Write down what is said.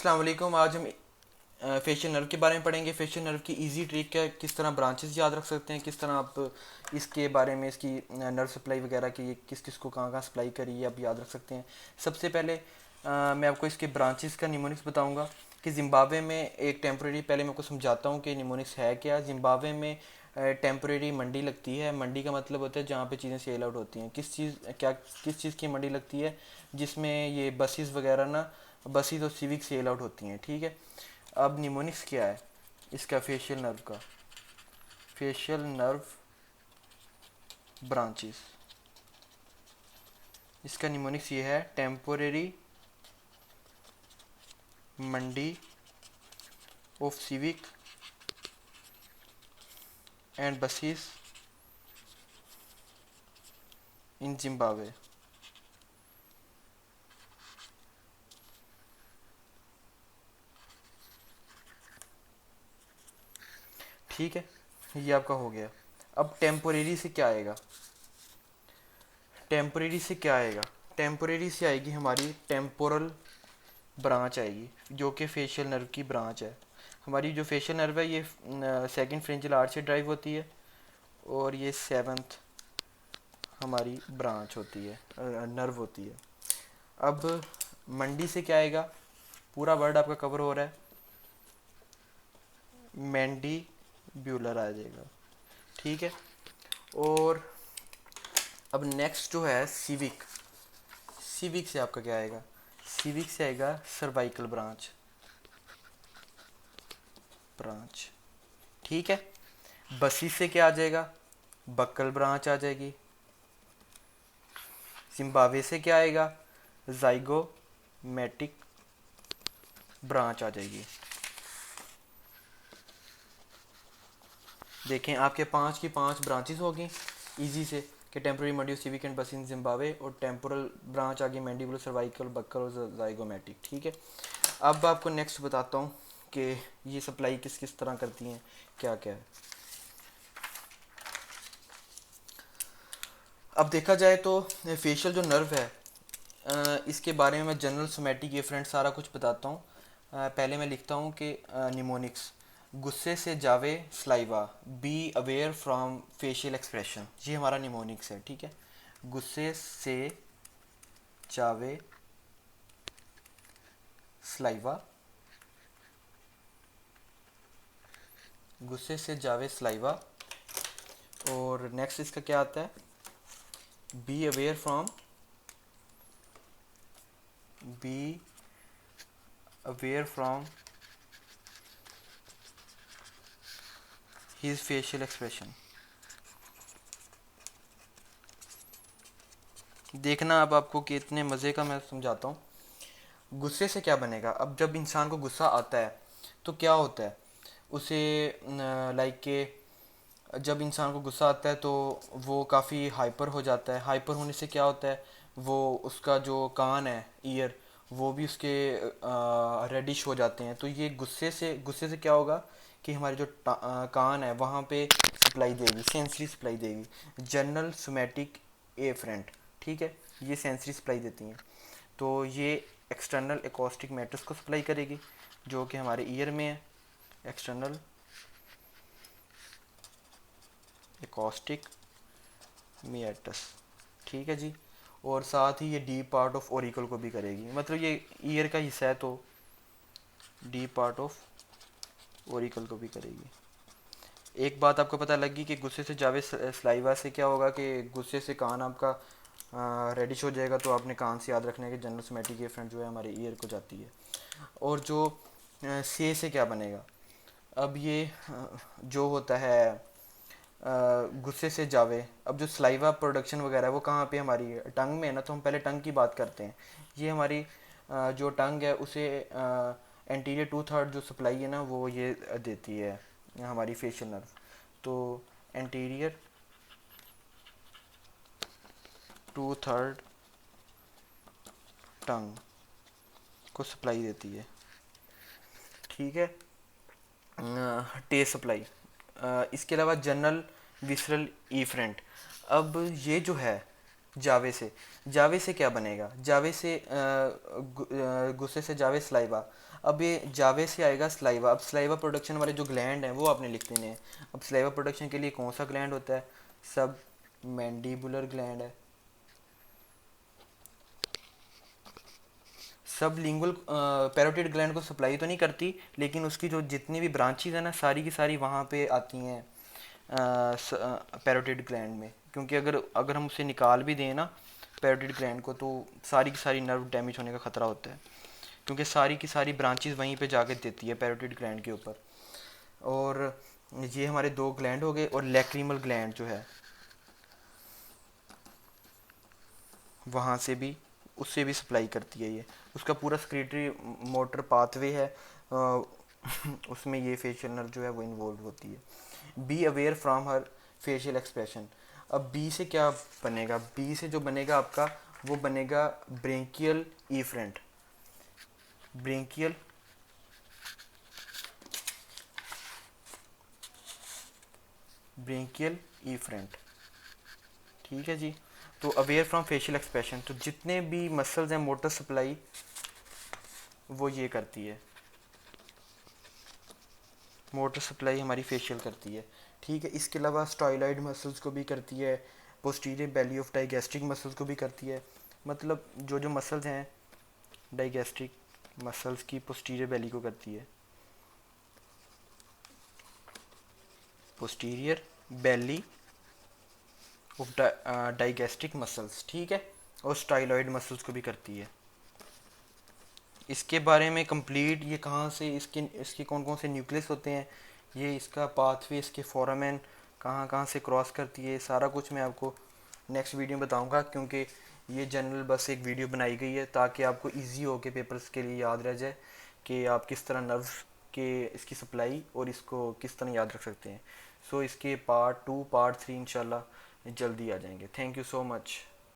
अस्सलाम वालेकुम। आज हम फेशियल नर्व के बारे में पढ़ेंगे। फेशियल नर्व की इजी ट्रिक है, किस तरह ब्रांचेस याद रख सकते हैं, किस तरह आप इसके बारे में, इसकी नर्व सप्लाई वगैरह की किस किस को कहाँ कहाँ सप्लाई करी है आप याद रख सकते हैं। सबसे पहले मैं आपको इसके ब्रांचेस का निमोनिक्स बताऊंगा कि ज़िम्बाब्वे में एक टेम्प्रेरी, पहले मैं आपको समझाता हूँ कि निमोनिक्स है क्या। ज़िम्बाब्वे में टेम्प्रेरी मंडी लगती है। मंडी का मतलब होता है जहाँ पे चीज़ें सेल आउट होती हैं। किस चीज़ की मंडी लगती है, जिसमें ये बसेस वगैरह ना, बसेस और सिविक सेल आउट होती हैं, ठीक है। अब निमोनिक्स क्या है इसका, फेशियल नर्व का, फेशियल नर्व ब्रांचेस, इसका निमोनिक्स ये है, temporary Mandi of civic and buses in Zimbabwe. ठीक है, ये आपका हो गया। अब टेम्पोरेरी से क्या आएगा, टेम्पोरेरी से क्या आएगा, टेम्पोरेरी से आएगी हमारी टेम्पोरल ब्रांच आएगी, जो कि फेशियल नर्व की ब्रांच है। हमारी जो फेशियल नर्व है ये सेकंड फ्रेंजियल आर्च से ड्राइव होती है, और ये सेवंथ हमारी ब्रांच होती है, नर्व होती है। अब मंडी से क्या आएगा, पूरा वर्ड आपका कवर हो रहा है, मैंडी ब्यूलर आ जाएगा, ठीक है। और अब नेक्स्ट जो है सिविक, सिविक से आपका क्या आएगा, सिविक से आएगा सर्वाइकल ब्रांच, ब्रांच, ठीक है। बसी से क्या आ जाएगा, बक्कल ब्रांच आ जाएगी। जिम्बाब्वे से क्या आएगा, जाइगोमैटिक ब्रांच आ जाएगी। देखें आपके 5 की 5 ब्रांचेस होगी इजी से, कि टेम्प्रेरी मंडी सिविक एंड बस इन जिम्बाब्वे, और टेम्पोरल ब्रांच आ गई मैंडिबुलर सर्वाइकल बक्कल और जाइगोमैटिक, ठीक है। अब आपको नेक्स्ट बताता हूँ कि ये सप्लाई किस किस तरह करती हैं, क्या क्या है। अब देखा जाए तो फेशियल जो नर्व है, इसके बारे में मैं जनरल सोमैटिक ये फ्रेंड सारा कुछ बताता हूँ। पहले मैं लिखता हूँ कि निमोनिक्स, गुस्से से जावे saliva, be aware from facial expression, ये हमारा निमोनिक्स है, ठीक है। गुस्से से जावे स्लाइवा, गुस्से से जावे स्लाइवा, और नेक्स्ट इसका क्या आता है, be aware from, be aware from his facial expression. देखना अब आपको कि इतने मज़े का मैं समझाता हूँ। गुस्से से क्या बनेगा, अब जब इंसान को गुस्सा आता है तो क्या होता है उसे, लाइक के जब इंसान को गुस्सा आता है तो वो काफ़ी हाइपर हो जाता है। हाइपर होने से क्या होता है, वो उसका जो कान है, ईयर, वो भी उसके रेडिश हो जाते हैं। तो ये गुस्से से क्या होगा कि हमारे जो कान है वहाँ पे सप्लाई देगी, सेंसरी सप्लाई देगी, जनरल सोमैटिक एफरेंट, ठीक है, ये सेंसरी सप्लाई देती हैं। तो ये एक्सटर्नल एकॉस्टिक मैटर्स को सप्लाई करेगी, जो कि हमारे ईयर में है, एक्सटर्नल एकॉस्टिक मियाटस, ठीक है जी। और साथ ही ये डीप पार्ट ऑफ ओरिकल को भी करेगी, मतलब ये ईयर का हिस्सा है तो डीप पार्ट ऑफ ओरिकल को भी करेगी। एक बात आपको पता लगी कि गुस्से से जावे स्लाइवा से क्या होगा कि गुस्से से कान आपका रेडिश हो जाएगा, तो आपने कान से याद रखने के जनरल सोमैटिक ये फ्रंट जो है हमारे ईयर को जाती है। और जो से क्या बनेगा, अब ये जो होता है गुस्से से जावे, अब जो स्लाइवा प्रोडक्शन वगैरह है वो कहाँ पे हमारी टंग में है ना, तो हम पहले टंग की बात करते हैं। ये हमारी जो टंग है उसे एंटीरियर 2/3 जो सप्लाई है ना वो ये देती है हमारी फेशियल नर्व। तो एंटीरियर 2/3 टंग को सप्लाई देती है, ठीक है। टेस्ट सप्लाई, इसके अलावा जनरल विसरल ईफ्रेंट। अब ये जो है जावे से, जावे से क्या बनेगा, जावे से गुस्से से जावे स्लाइवा। अब ये जावे से आएगा स्लाइवा। अब स्लाइवा प्रोडक्शन वाले जो ग्लैंड हैं वो आपने लिख देने हैं। अब स्लाइवा प्रोडक्शन के लिए कौन सा ग्लैंड होता है? सब मैंडिबुलर ग्लैंड है। सब लिंगुअल पैरोटिड ग्लैंड को सप्लाई तो नहीं करती, लेकिन उसकी जो जितनी भी ब्रांचेज हैं ना, सारी की सारी वहाँ पे आती हैं पैरोटिड ग्लैंड में। क्योंकि अगर अगर हम उसे निकाल भी दें ना पैरोटिड ग्लैंड को, तो सारी की सारी नर्व डैमेज होने का ख़तरा होता है, क्योंकि सारी की सारी ब्रांचेज वहीं पे जाके देती है पैरोटिड ग्लैंड के ऊपर। और ये हमारे दो ग्लैंड हो गए। और लैक्रीमल ग्लैंड जो है वहाँ से भी, उससे भी सप्लाई करती है ये। उसका पूरा स्क्रीटरी मोटर पाथवे है, उसमें ये फेशियल नर्व जो है वो इन्वॉल्व होती है। Be aware from her facial expression. अब बी से क्या बनेगा? बी से जो बनेगा आपका, वो बनेगा branchial efferent. Branchial branchial efferent, ठीक है जी। तो अवेयर फ्रॉम फेशियल एक्सप्रेशन, तो जितने भी मसल्स हैं मोटर सप्लाई वो ये करती है, मोटर सप्लाई हमारी फेशियल करती है, ठीक है। इसके अलावा स्टाइलॉइड मसल्स को भी करती है, posterior belly of digastric muscles को भी करती है। मतलब जो जो मसल्स हैं डाइगेस्ट्रिक मसल्स की, पोस्टीरियर बेली को करती है, posterior belly of digastric muscles, ठीक है। और स्टाइलॉइड मसल्स को भी करती है। इसके बारे में कंप्लीट ये कहाँ से, इसके इसके कौन कौन से न्यूक्लियस होते हैं, ये इसका पाथवे, इसके फोरामेन कहाँ कहाँ से क्रॉस करती है, सारा कुछ मैं आपको नेक्स्ट वीडियो में बताऊंगा। क्योंकि ये जनरल बस एक वीडियो बनाई गई है ताकि आपको इजी हो के पेपर्स के लिए याद रह जाए कि आप किस तरह नर्व्स के इसकी सप्लाई और इसको किस तरह याद रख सकते हैं। सो इसके पार्ट 2 पार्ट 3 इंशाल्लाह जल्दी आ जाएंगे। Thank you so much.